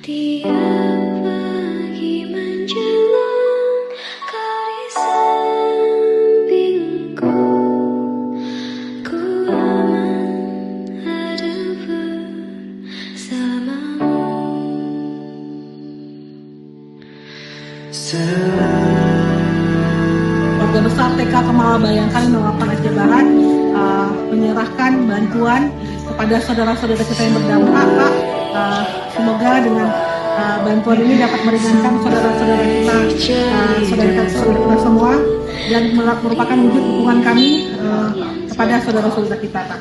Tiap pagi menjelang kau di sampingku, ku aman ada bersamamu. Keluarga besar TK Kemala Bayangkari 08 Aceh Barat menyerahkan bantuan kepada saudara-saudara kita yang berdampak, Pak. Semoga dengan bantuan ini dapat meringankan saudara-saudara kita, saudara kita semua, dan merupakan wujud dukungan kami kepada saudara-saudara kita, Pak.